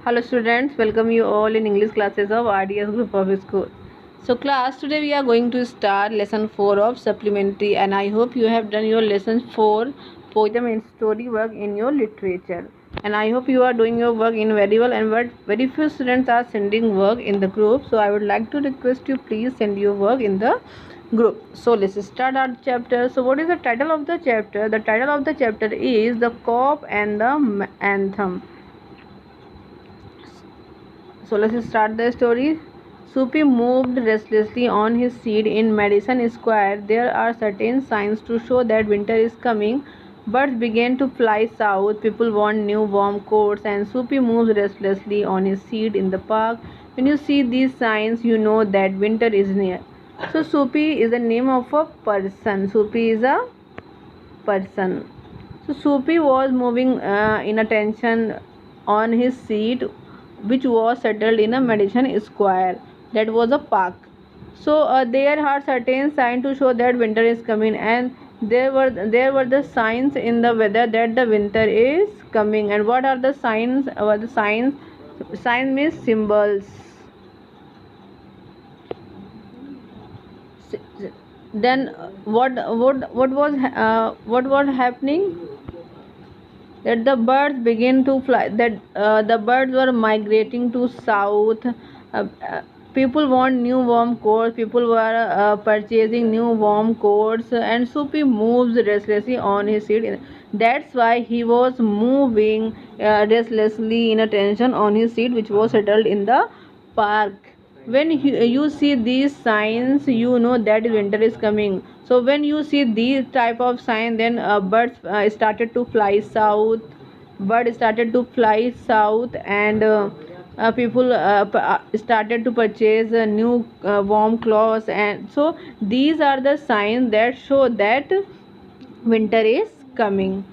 Hello students, welcome you all in English classes of RDS Group of School. So class, today we are going to start lesson 4 of supplementary, and I hope you have done your lesson 4 poem and story work in your literature. And I hope you are doing your work in very well, and very few students are sending work in the group. So I would like to request you, please send your work in the group. So let's start our chapter. So what is the title of the chapter? The title of the chapter is The Cough and the Anthem. So let's start the story. Soupy moved restlessly on his seat in Madison Square. There are certain signs to show that winter is coming. Birds began to fly south. People want new warm coats, and Soupy moves restlessly on his seat in the park. When you see these signs, you know that winter is near. So Soupy is the name of a person. Soupy is a person. So Soupy was moving in attention on his seat, which was settled in a Madison Square. That was a park. So there are certain signs to show that winter is coming, and there were the signs in the weather that the winter is coming. And what are the signs? What the signs? Signs means symbols. Then what was happening? That the birds begin to fly, that the birds were migrating to south. People want new warm coats. People were purchasing new warm coats, and Soupy moves restlessly on his seat. That's why he was moving restlessly in attention on his seat, which was settled in the park. When you see these signs, you know that winter is coming. So when you see these type of sign, then birds started to fly south. Birds started to fly south, and people started to purchase new warm clothes. And so these are the signs that show that winter is coming.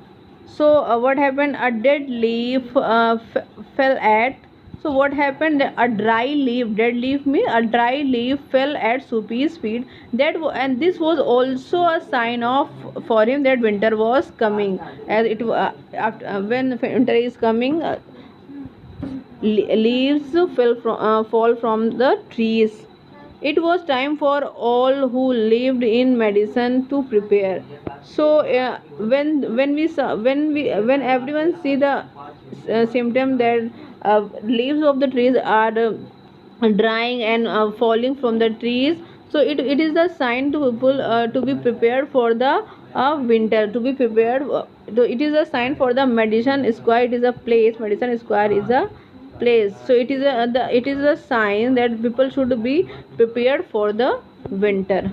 So what happened? A dead leaf fell at. So what happened? A dry leaf, dead leaf means a dry leaf fell at Soupy's feet. And this was also a sign of for him that winter was coming. As it after, when winter is coming, leaves fall from the trees. It was time for all who lived in Madison to prepare. So when everyone see the symptom that leaves of the trees are drying and falling from the trees, so it is a sign to people to be prepared for the winter, to be prepared. It is a sign for the Madison Square. It is a place. Madison Square is a place. So it is a sign that people should be prepared for the winter.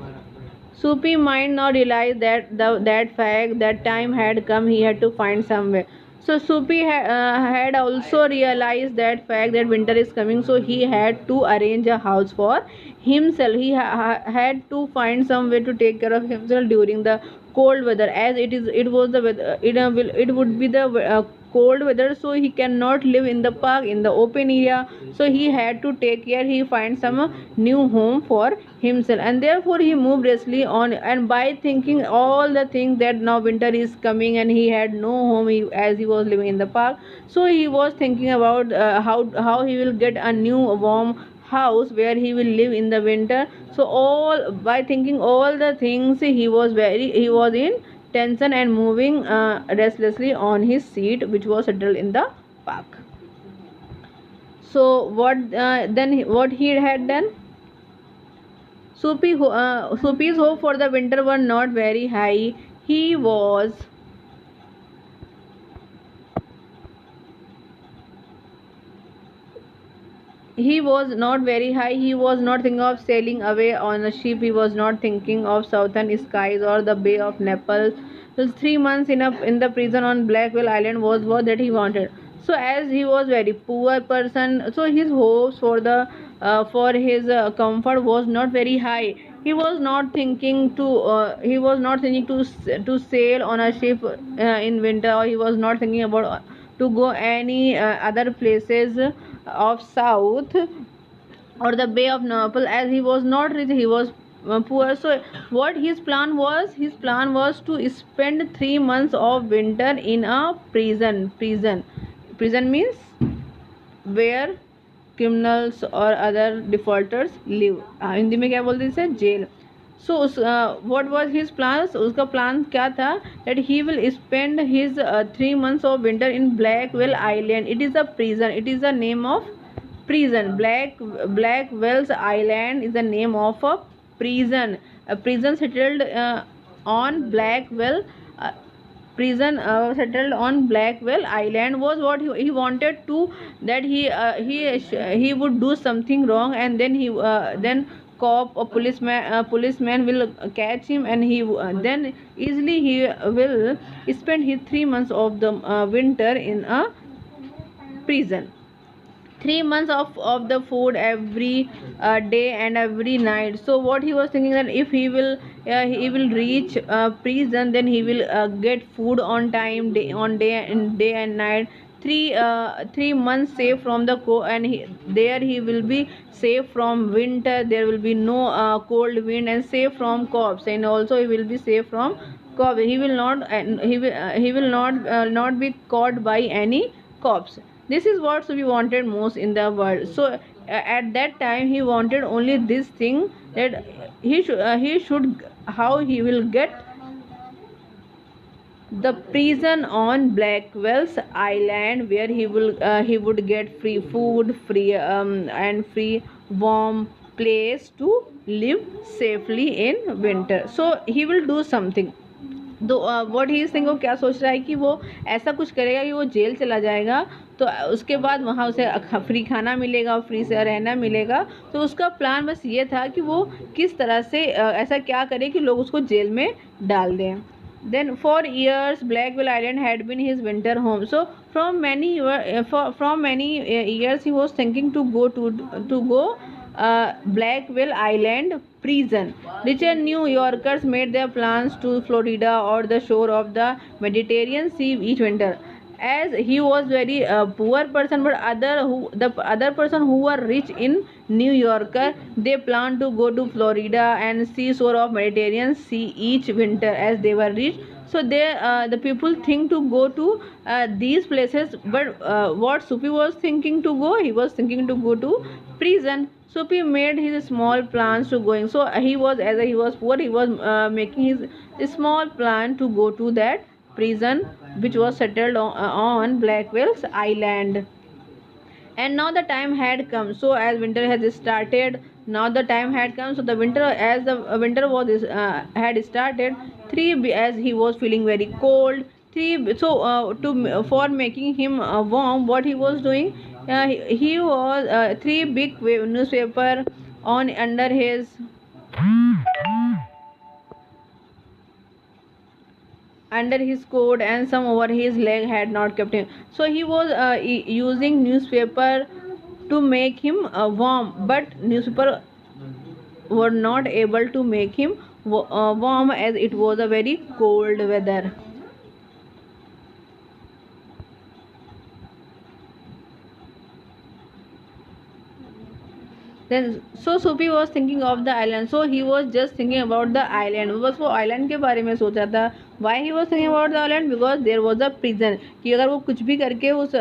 Soupy might not realize that fact, that time had come. He had to find some way. So Soupy had also realized that fact that winter is coming. So he had to arrange a house for himself. He had to find some way to take care of himself during the cold weather, as it was the weather. It would be the cold weather, so he cannot live in the park, in the open area. So he had to take care. He find some new home for himself, and therefore he moved restfully on. And by thinking all the things that now winter is coming and he had no home, as he was living in the park, so he was thinking about how he will get a new warm house where he will live in the winter. So all by thinking all the things, he was in tension and moving restlessly on his seat, which was settled in the park. So what he had done? Soupy's hope for the winter were not very high. He was not very high. He was not thinking of sailing away on a ship. He was not thinking of southern skies or the Bay of Naples. Those 3 months in the prison on Blackwell Island was what that he wanted. So as he was very poor person, so his hopes for his comfort was not very high. He was not thinking to sail on a ship in winter, or he was not thinking about to go any other places of south or the Bay of Naples, as he was not rich. He was poor. So what his plan was to spend 3 months of winter in a prison. Prison means where criminals or other defaulters live. Hindi में क्या बोलते हैं इसे, jail. So what was his plans? उसका plan क्या था? That he will spend his 3 months of winter in Blackwell Island. It is a prison. It is the name of prison. Blackwell's Island is the name of a prison. A prison settled on Blackwell. Uh, Prison settled on Blackwell Island was what he wanted to, that he would do something wrong, and then cop or policeman will catch him, and he then easily he will spend his 3 months of the winter in a prison. 3 months of the food every day and every night. So what he was thinking, that if he will reach prison, then he will get food on time, day and night. 3 months safe from the and there he will be safe from winter. There will be no cold wind, and safe from cops, and also he will be safe from cops. He will not, and he will not be caught by any cops. This is what Subi wanted most in the world. So at that time he wanted only this thing, that he should how he will get the prison on Blackwell's Island, where he would get free food, free and free warm place to live safely in winter. So he will do something. तो what he Singh, वो क्या सोच रहा है कि वो ऐसा कुछ करेगा कि वो जेल चला जाएगा, तो उसके बाद वहाँ उसे फ्री खाना मिलेगा, फ्री से रहना मिलेगा. तो उसका प्लान बस ये था कि वो किस तरह से ऐसा क्या करे कि लोग उसको जेल में डाल दें. Then for years Blackwell Island had been his winter home. So from many years he was thinking to go Blackwell Island prison. Richer New Yorkers made their plans to Florida or the shore of the Mediterranean Sea each winter. As he was very poor person, but the other person who were rich in New Yorker, they planned to go to Florida and seashore of Mediterranean Sea each winter, as they were rich. So the people think to go to these places, but what Supi was thinking to go, he was thinking to go to prison. Supi made his small plans to going. So he was, as he was poor, he was making his small plan to go to that prison, which was settled on Blackwell's Island. And now the time had come. So as winter has started, now the time had come. So the winter, as the winter was had started, as he was feeling very cold. For making him warm, what he was doing, he was three big newspaper on under his coat, and some over his leg had not kept him. So he was using newspaper to make him warm, but newspaper were not able to make him warm, as it was a very cold weather. Then so Supi was thinking of the island. So he was just thinking about the island. बस वो island के बारे में सोच रहा था. Why he was thinking about the island? Because there was a prison. कि अगर वो कुछ भी करके उस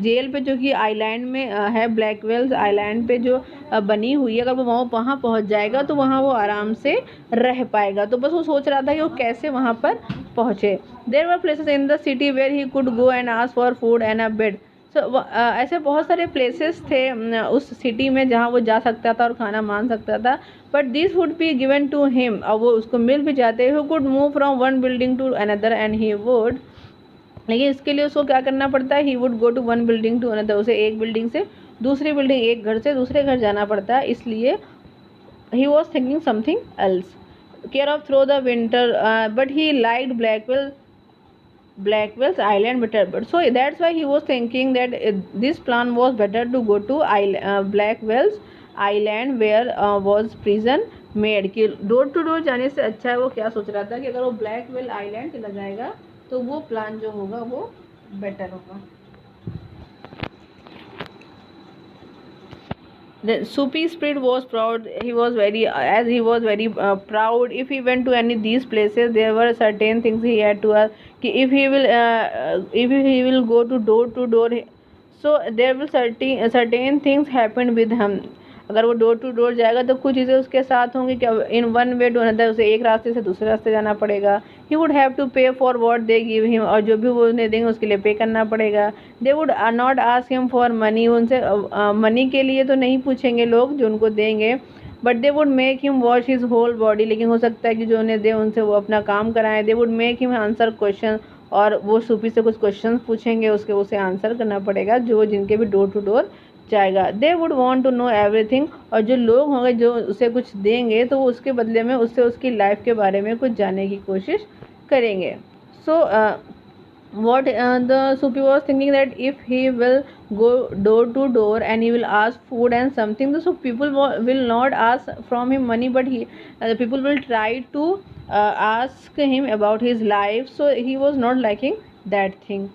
जेल पे, जो कि आइलैंड में है, ब्लैकवेल्स आइलैंड पे जो बनी हुई है, अगर वो वहाँ पहुँच जाएगा तो वहाँ वो आराम से रह पाएगा. तो बस वो सोच रहा था कि वो कैसे वहाँ पर पहुँचे. There were places in the city where he could go and ask for food and a bed. So ऐसे बहुत सारे प्लेसेस थे उस सिटी में जहाँ वो जा सकता था और खाना मांग सकता था. But this would be given to him, और वो उसको मिल भी जाते. He could move from one building to another, and he would, लेकिन इसके लिए उसको क्या करना पड़ता है, he would go to one building to another. उसे एक बिल्डिंग से दूसरी बिल्डिंग, एक घर से दूसरे घर जाना पड़ता है. इसलिए he was thinking something else. Care of through the winter, but he liked Blackwell's Island better. But so that's why he was thinking that this plan was better to go to Blackwell's Island, where was prison made. कि door to door जाने से अच्छा है, वो क्या सोच रहा था कि अगर वो ब्लैकवेल आइलैंड चला जाएगा तो वो प्लान जो होगा वो बेटर होगा. The Supi spirit was proud. He was very proud. If he went to any these places, there were certain things he had to ask. If he will go to door, so there will certain things happen with him. अगर वो door to door जाएगा तो कुछ चीज़ें उसके साथ होंगी कि in one way to another, उसे एक रास्ते से दूसरे रास्ते जाना पड़ेगा। He would have to pay for what they give him, और जो भी वो उन्हें देंगे उसके लिए पे करना पड़ेगा। They would not ask him for money, उनसे मनी के लिए तो नहीं पूछेंगे लोग जो उनको देंगे, but they would make him wash his whole body, लेकिन हो सकता है कि जो उन्हें दे उनसे वो अपना काम कराएं। दे would make him answer question, और वो सूपी से कुछ क्वेश्चन पूछेंगे, उसके उसे आंसर करना पड़ेगा जो जिनके भी डोर टू डोर जाएगा। They would want to know everything, और जो लोग होंगे जो उसे कुछ देंगे तो वो उसके बदले में उससे उसकी लाइफ के बारे में कुछ जानने की कोशिश करेंगे। सो what the Supi was thinking that if he will go door to door and he will ask food and something, so people will not ask from him money, but the people will try to ask him about his life. So he was not liking that thing.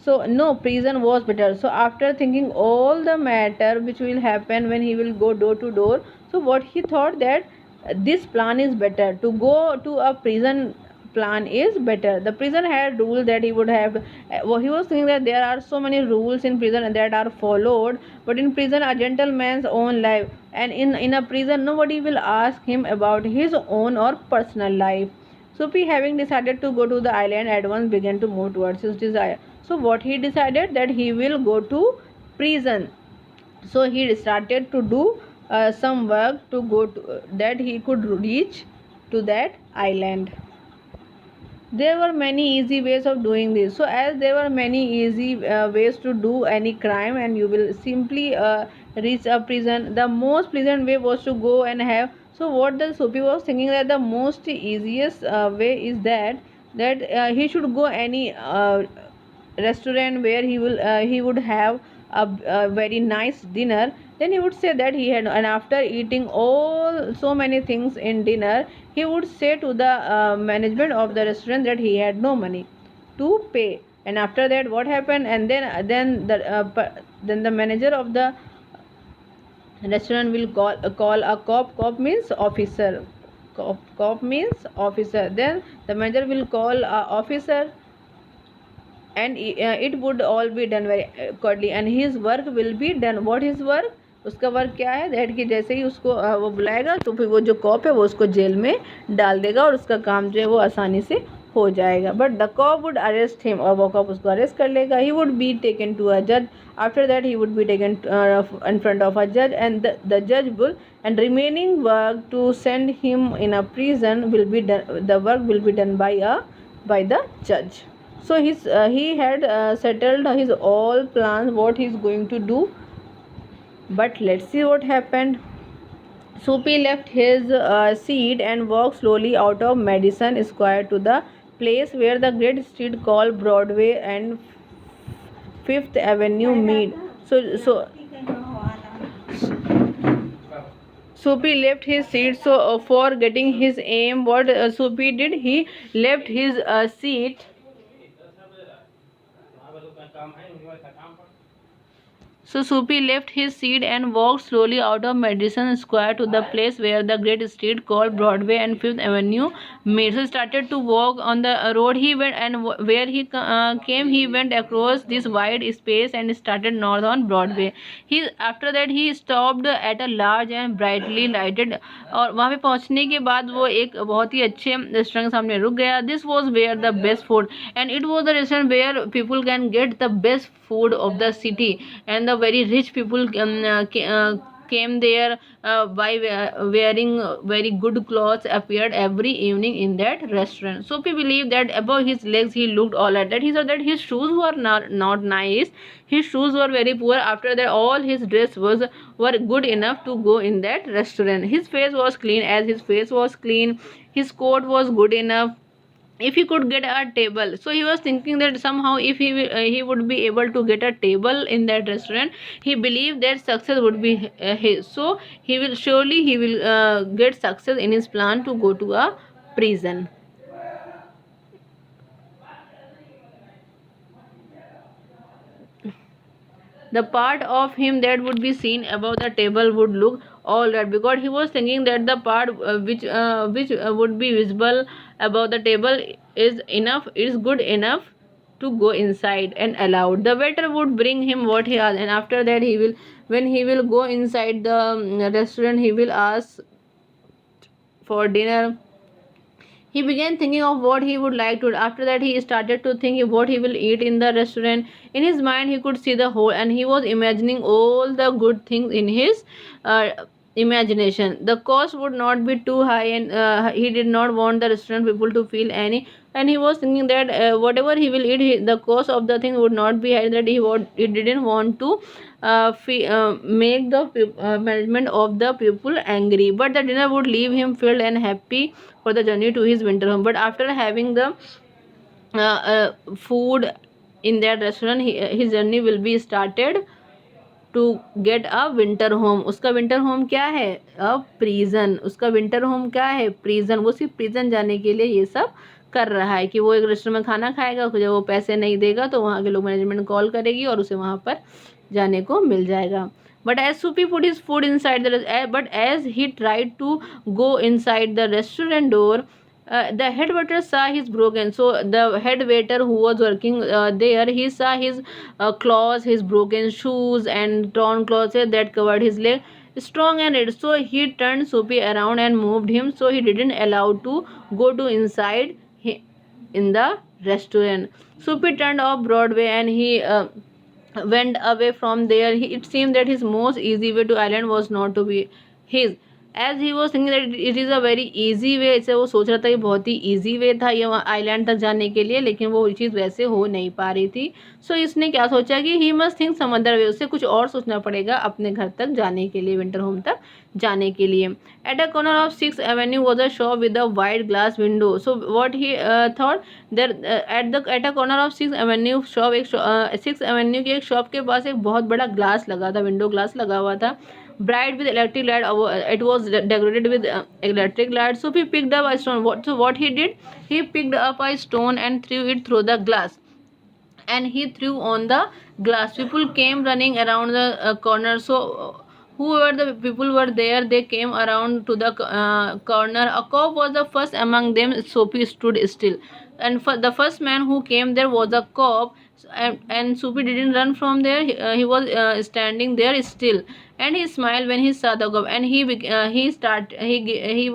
So no, prison was better. So after thinking all the matter which will happen when he will go door to door, so what he thought that this plan is better, to go to a prison plan is better. The prison had rule that he would have, he was thinking that there are so many rules in prison that are followed, but in prison a gentleman's own life, and in a prison nobody will ask him about his own or personal life. Supi, having decided to go to the island, at once began to move towards his desire. So what he decided that he will go to prison. So he started to do some work to go to that he could reach to that island. There were many easy ways of doing this. So as there were many easy ways to do any crime, and you will simply reach a prison, the most pleasant way was to go and have. So what the Sophie was thinking that the most easiest way is that he should go any restaurant where he would have a very nice dinner. Then he would say that he had, and after eating all so many things in dinner, he would say to the management of the restaurant that he had no money to pay. And after that what happened, and then the manager of the restaurant will call a cop means officer. Cop means officer. Then the manager will call a officer, and it would all be done very accordingly, and his work will be done. What his work, उसका work क्या है that कि जैसे ही उसको वो बुलाएगा तो फिर वो जो कॉप है वो उसको जेल में डाल देगा और उसका काम जो है वो आसानी से हो जाएगा. But the corp would arrest him, और वो कॉप उसको अरेस्ट कर लेगा. He would be taken to a जज. After that he would be taken in front of a जज, एंड द जज will, and remaining work to send him in a prison will be done, the work will be done by the judge. So he had settled his all plans what he's going to do. But let's see what happened. Soapy left his seat and walked slowly out of Madison Square to the place where the great street called Broadway and Fifth Avenue meet. So Soapy left his seat. So for getting his aim, what Soapy did, he left his seat. So Soapy left his seat and walked slowly out of Madison Square to the place where the great street called Broadway and Fifth Avenue meet. So he started to walk on the road. He went, and where he came, he went across this wide space and started north on Broadway. After that he stopped at a large and brightly lighted, और वहाँ पे पहुँचने के बाद वो एक बहुत ही अच्छे रेस्टोरेंट के सामने रुक गया. This was where the best food, and it was the restaurant where people can get the best food of the city, and the very rich people came there by wearing very good clothes, appeared every evening in that restaurant. Soapy believed that above his legs he looked all right. That he said that his shoes were not nice, his shoes were very poor. After that all his dress were good enough to go in that restaurant. His face was clean, as his face was clean, his coat was good enough. If he could get a table, so he was thinking that somehow if he would be able to get a table in that restaurant, he believed that success would be his. So he will get success in his plan to go to a prison. The part of him that would be seen above the table would look all right, because he was thinking that the part which would be visible above the table is good enough to go inside and allowed. The waiter would bring him what he asked, and after that he will, when he will go inside the restaurant, he will ask for dinner. He began thinking of what he would like to. After that, he started to think what he will eat in the restaurant. In his mind, he could see the whole, and he was imagining all the good things in his uh, imagination. The cost would not be too high, and he did not want the restaurant people to feel any. And he was thinking that whatever he will eat, the cost of the thing would not be high. That he didn't want to make the management of the people angry. But the dinner would leave him filled and happy for the journey to his winter home. But after having the food in that restaurant, his journey will be started to get a winter home. उसका winter home क्या है? A prison. उसका winter home क्या है? Prison. वो सिर्फ prison जाने के लिए ये सब कर रहा है कि वो एक रेस्टोरेंट में खाना खाएगा, जब वो पैसे नहीं देगा तो वहाँ के लोग मैनेजमेंट कॉल करेगी और उसे वहाँ पर जाने को मिल जाएगा. But as Supi put his food inside but as he tried to go inside the restaurant door, the head waiter saw his broken. So the head waiter who was working there, he saw his claws, his broken shoes and torn clothes that covered his leg, strong and red. So he turned Soapy around and moved him, so he didn't allow to go to inside in the restaurant. Soapy turned off Broadway and he went away from there. It seemed that his most easy way to island was not to be his. As he was thinking that it is a very easy way, ऐसे वो सोच रहा था कि बहुत ही easy way था ये island तक जाने के लिए, लेकिन वो चीज़ वैसे हो नहीं पा रही थी. सो इसने क्या सोचा कि he must think some other way, उससे कुछ और सोचना पड़ेगा अपने घर तक जाने के लिए, विंटर होम तक जाने के लिए. At a corner of 6th Avenue was a shop with a wide glass window. So what he thought there at a corner of 6th Avenue shop, एक 6th Avenue की एक शॉप के पास एक बहुत बड़ा ग्लास लगा था, विंडो ग्लास लगा हुआ था. Bright with electric light, it was decorated with electric light. So he picked up a stone. What he did, he picked up a stone and threw it through the glass, and he threw on the glass. People came running around the corner. So whoever the people were there, they came around to the corner. A cop was the first among them. Soapy stood still, and the first man who came there was a cop. And Soapy didn't run from there. He was standing there still, and he smiled when he saw the cop. And he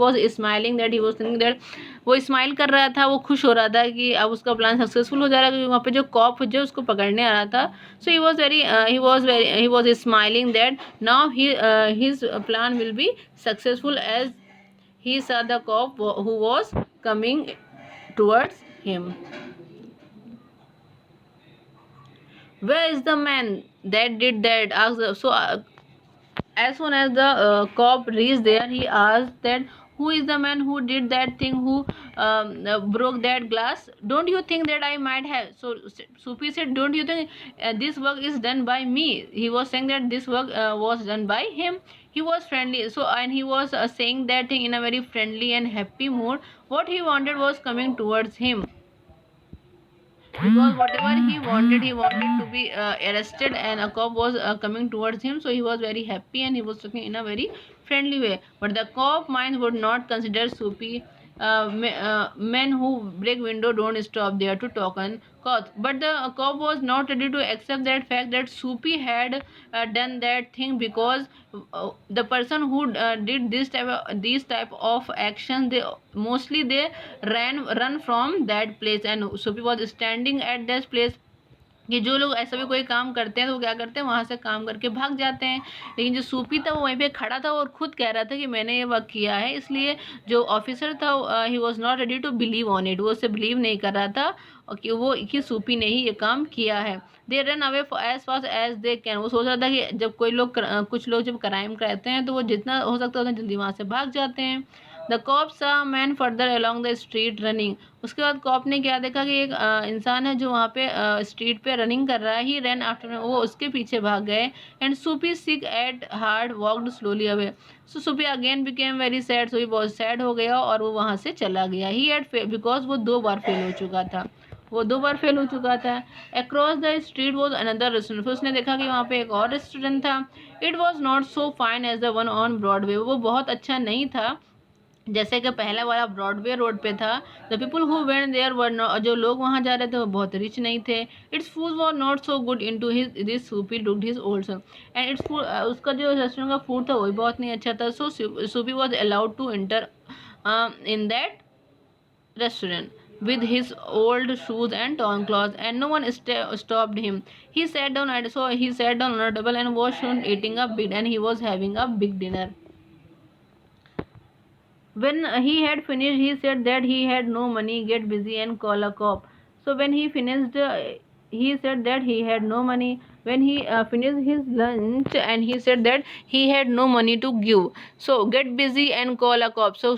was smiling, that he was thinking that वो smile कर रहा था, वो खुश हो रहा था कि अब उसका प्लान सक्सेसफुल हो जा रहा है, क्योंकि वहाँ पे जो कॉप जो उसको पकड़ने आ रहा था. So he was smiling that now his plan will be successful as he saw the cop who was coming towards him. Where is the man that did that? As soon as the cop reached there, he asked that who is the man who did that thing, who broke that glass? Don't you think that I might have? So Soapy said, don't you think this work is done by me? He was saying that this work was done by him. He was friendly, so, and he was saying that thing in a very friendly and happy mood. What he wanted was coming towards him, because whatever he wanted to be arrested, and a cop was coming towards him. So he was very happy and he was talking in a very friendly way. But the cop mind would not consider Soapy. Men who break window don't stop there to talk on cop. But the cop was not ready to accept that fact that Soapy had done that thing, because the person who did these type of actions, they run from that place. And Soapy was standing at that place कि जो लोग ऐसा भी कोई काम करते हैं तो वो क्या करते हैं, वहाँ से काम करके भाग जाते हैं. लेकिन जो सूपी था वो वहीं पे खड़ा था और खुद कह रहा था कि मैंने ये वर्क किया है. इसलिए जो ऑफिसर था he was not ready to believe on it, वो उसे बिलीव नहीं कर रहा था कि सूपी ने ही ये काम किया है. They run away as fast as they can. वो सोच रहा था कि जब कोई लोग कुछ लोग जब क्राइम करते हैं तो वो जितना हो सकता है उतना जल्दी वहाँ से भाग जाते हैं. द कॉप सा man further along the street running. उसके बाद कॉप ने क्या देखा कि एक इंसान है जो वहाँ पे स्ट्रीट पे रनिंग कर रहा है. ही रन आफ्टर, वो उसके पीछे भाग गए. And Soupy sick at heart walked slowly away. So Soupy again became very sad. So he बहुत सैड हो गया और वो वहाँ से चला गया. ही एट बिकॉज वो 2 बार फेल हो चुका था. Across the street was another restaurant. फिर उसने देखा कि वहाँ पे एक और रेस्टोरेंट था. It was not so fine as the one on Broadway. वो बहुत अच्छा नहीं था जैसे कि पहला वाला ब्रॉडवे रोड पे था, the people who went there were जो लोग वहाँ जा रहे थे वो बहुत रिच नहीं थे। Its food was not so good in to his this Soapy looked his old son, and its food उसका जो रेस्टोरेंट का फूड था वो भी बहुत नहीं अच्छा था। So Soupy was allowed to enter in that restaurant with his old shoes and torn clothes, and no one stopped him. He sat down, and so he sat down on a table and was soon eating a big, and he was having a big dinner. When he had finished, he said that he had no money, get busy and call a cop. So when he finished, he said that he had no money. When he finished his lunch, and he said that he had no money to give. So get busy and call a cop. So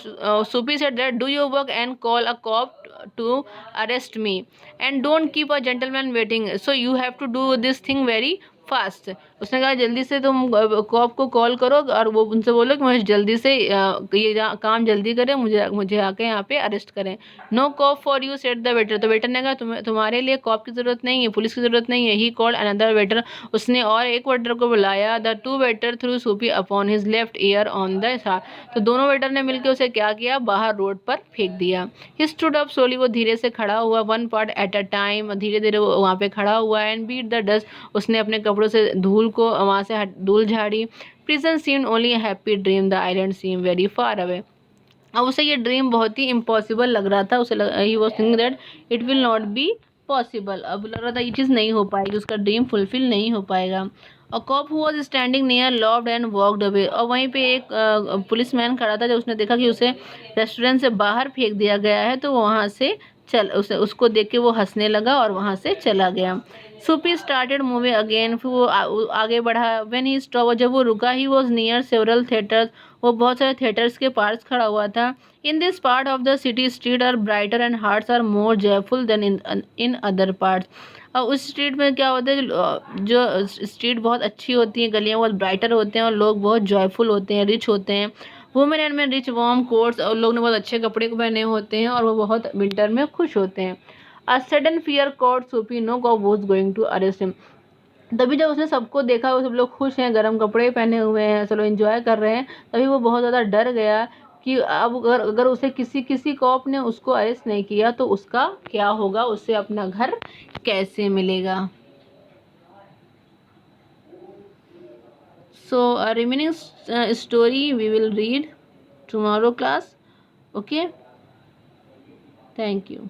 Supi said that do your work and call a cop to arrest me. And don't keep a gentleman waiting. So you have to do this thing very fast. उसने कहा जल्दी से तुम corp को call करो और वो उनसे बोलो कि मुझे जल्दी से ये काम जल्दी करें, मुझे मुझे आके यहाँ पे अरेस्ट करें। No cop for you said the waiter. तो वेटर ने कहा तुम्हारे लिए कॉप की ज़रूरत नहीं है, पुलिस की ज़रूरत नहीं है। He called another waiter. उसने और एक वेटर को बुलाया। The two waiter through Supi upon his left ear on the साथ। तो दोनों वेटर ने मिलकर उसे क्या किया, बाहर रोड पर फेंक दिया। He stood up slowly. वो धीरे से खड़ा हुआ। One part at a time. धीरे धीरे वो वहाँ पे खड़ा हुआ। And beat the dust. उसने अपने कपड़ों से धूल को वहाँ से धूल झाड़ी। Prison seemed only happy dream, the island seem very far away. अब उसे ये ड्रीम बहुत ही इम्पॉसिबल लग रहा था। उसे he was thinking that it will not be possible. अब लग रहा था ये चीज़ नहीं हो पाएगी, उसका ड्रीम फुलफिल नहीं हो पाएगा। A cop who was standing near laughed and walked away. और वहीं पे एक पुलिस मैन खड़ा था। जब उसने देखा कि उसे रेस्टोरेंट से बाहर फेंक दिया गया है तो वहाँ से उसको देख के वो हंसने लगा और वहाँ से चला गया। Soupy started moving again. फिर वो आगे बढ़ा। व्हेन ही स्टॉप, जब वो रुका, he was near several theatres. वो बहुत सारे थिएटर्स के पास खड़ा हुआ था। In this part of the city street are brighter and hearts are more joyful than in other parts. और उस स्ट्रीट में क्या होता है, जो स्ट्रीट बहुत अच्छी होती है, गलियाँ बहुत ब्राइटर होते हैं और लोग बहुत जॉयफुल होते हैं, रिच होते हैं। Women and man rich warm quotes. और लोग ने बहुत अच्छे कपड़े पहने होते हैं और वो बहुत विंटर में खुश होते हैं। A sudden fear caught Soapy, no cop was going to arrest him. तभी जब उसने सबको देखा, वो सब लोग खुश हैं, गर्म कपड़े पहने हुए हैं, सब लोग एंजॉय कर रहे हैं, तभी वो बहुत ज़्यादा डर गया कि अब अगर उसे किसी कॉप ने उसको अरेस्ट नहीं किया तो उसका क्या होगा, उससे अपना घर कैसे मिलेगा। So remaining story we will read tomorrow class. Okay, thank you.